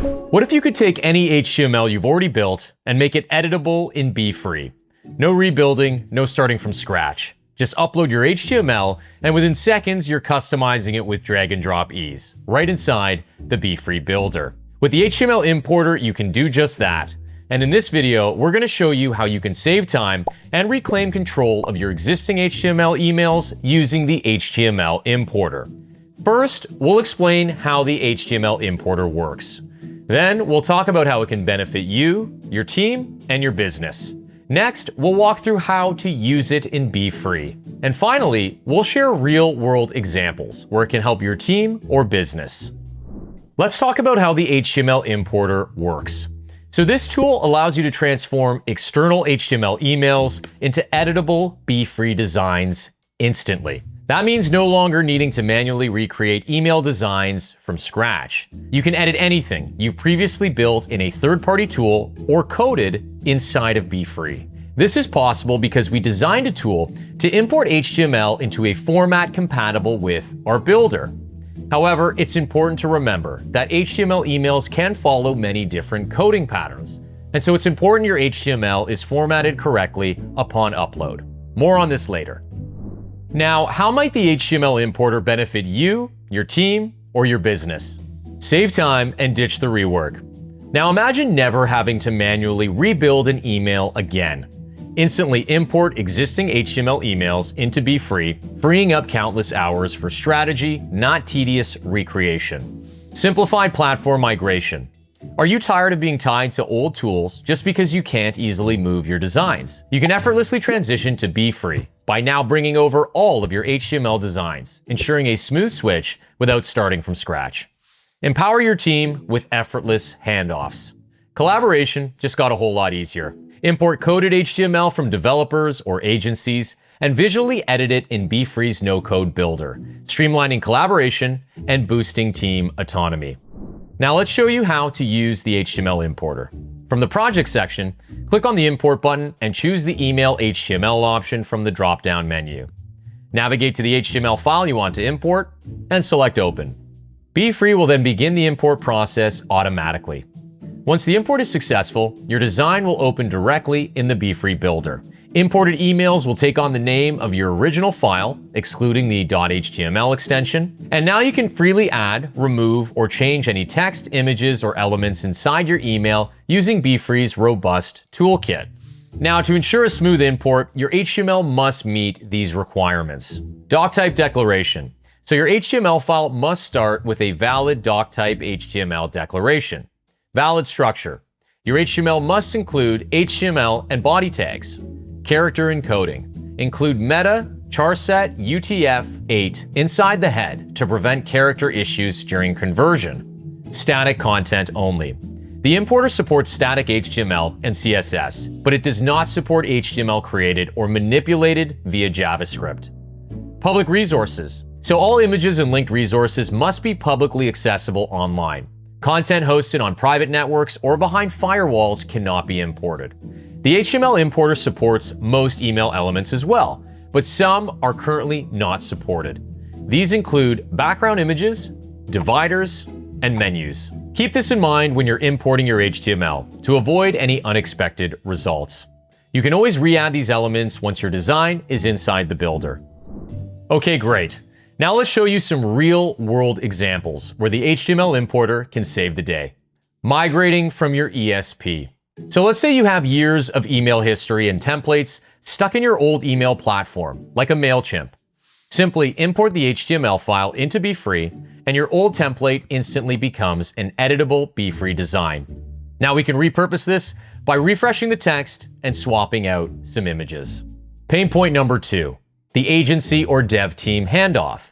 What if you could take any HTML you've already built and make it editable in Beefree? No rebuilding, no starting from scratch. Just upload your HTML, and within seconds, you're customizing it with drag and drop ease, right inside the Beefree builder. With the HTML importer, you can do just that. And in this video, we're going to show you how you can save time and reclaim control of your existing HTML emails using the HTML importer. First, we'll explain how the HTML importer works. Then, we'll talk about how it can benefit you, your team, and your business. Next, we'll walk through how to use it in Beefree. And finally, we'll share real-world examples where it can help your team or business. Let's talk about how the HTML importer works. So this tool allows you to transform external HTML emails into editable Beefree designs instantly. That means no longer needing to manually recreate email designs from scratch. You can edit anything you've previously built in a third-party tool or coded inside of Beefree. This is possible because we designed a tool to import HTML into a format compatible with our builder. However, it's important to remember that HTML emails can follow many different coding patterns, and so it's important your HTML is formatted correctly upon upload. More on this later. Now, how might the HTML importer benefit you, your team, or your business? Save time and ditch the rework. Now imagine never having to manually rebuild an email again. Instantly import existing HTML emails into Beefree, freeing up countless hours for strategy, not tedious recreation. Simplified platform migration. Are you tired of being tied to old tools just because you can't easily move your designs? You can effortlessly transition to Beefree by now bringing over all of your HTML designs, ensuring a smooth switch without starting from scratch. Empower your team with effortless handoffs. Collaboration just got a whole lot easier. Import coded HTML from developers or agencies and visually edit it in Beefree's no-code builder, streamlining collaboration and boosting team autonomy. Now let's show you how to use the HTML importer. From the project section, click on the import button and choose the email HTML option from the drop-down menu. Navigate to the HTML file you want to import and select open. Beefree will then begin the import process automatically. Once the import is successful, your design will open directly in the Beefree builder. Imported emails will take on the name of your original file, excluding the .html extension, and now you can freely add, remove, or change any text, images, or elements inside your email using Beefree's robust toolkit. Now, to ensure a smooth import, your HTML must meet these requirements. Doc type declaration. So your HTML file must start with a valid doc type HTML declaration. Valid structure. Your HTML must include HTML and body tags. Character encoding. Include meta, charset, UTF-8 inside the head to prevent character issues during conversion. Static content only. The importer supports static HTML and CSS, but it does not support HTML created or manipulated via JavaScript. Public resources. So all images and linked resources must be publicly accessible online. Content hosted on private networks or behind firewalls cannot be imported. The HTML importer supports most email elements as well, but some are currently not supported. These include background images, dividers, and menus. Keep this in mind when you're importing your HTML to avoid any unexpected results. You can always re-add these elements once your design is inside the builder. Okay, great. Now let's show you some real-world examples where the HTML importer can save the day. Migrating from your ESP. So let's say you have years of email history and templates stuck in your old email platform, like a Mailchimp. Simply import the HTML file into Beefree, and your old template instantly becomes an editable Beefree design. Now we can repurpose this by refreshing the text and swapping out some images. Pain point number 2, the agency or dev team handoff.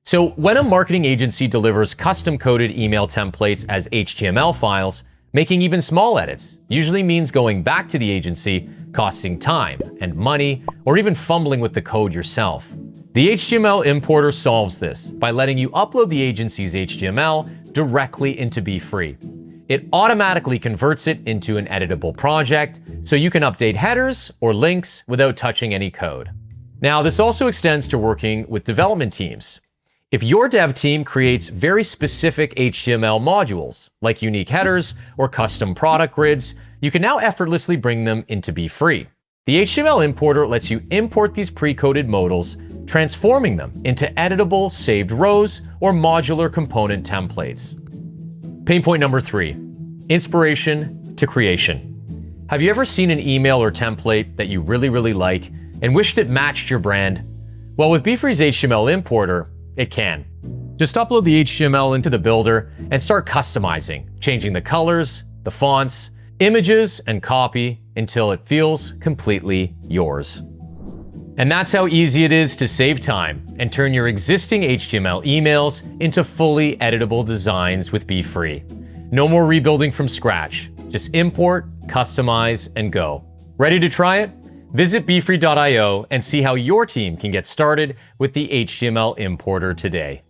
So when a marketing agency delivers custom-coded email templates as HTML files, making even small edits usually means going back to the agency, costing time and money, or even fumbling with the code yourself. The HTML importer solves this by letting you upload the agency's HTML directly into Beefree. It automatically converts it into an editable project, so you can update headers or links without touching any code. Now, this also extends to working with development teams. If your dev team creates very specific HTML modules, like unique headers or custom product grids, you can now effortlessly bring them into Beefree. The HTML importer lets you import these pre-coded modals, transforming them into editable saved rows or modular component templates. Pain point number 3, inspiration to creation. Have you ever seen an email or template that you really like and wished it matched your brand? Well, with Beefree's HTML importer, it can. Just upload the HTML into the builder and start customizing, changing the colors, the fonts, images, and copy until it feels completely yours. And that's how easy it is to save time and turn your existing HTML emails into fully editable designs with Beefree. No more rebuilding from scratch. Just import, customize, and go. Ready to try it? Visit beefree.io and see how your team can get started with the HTML importer today.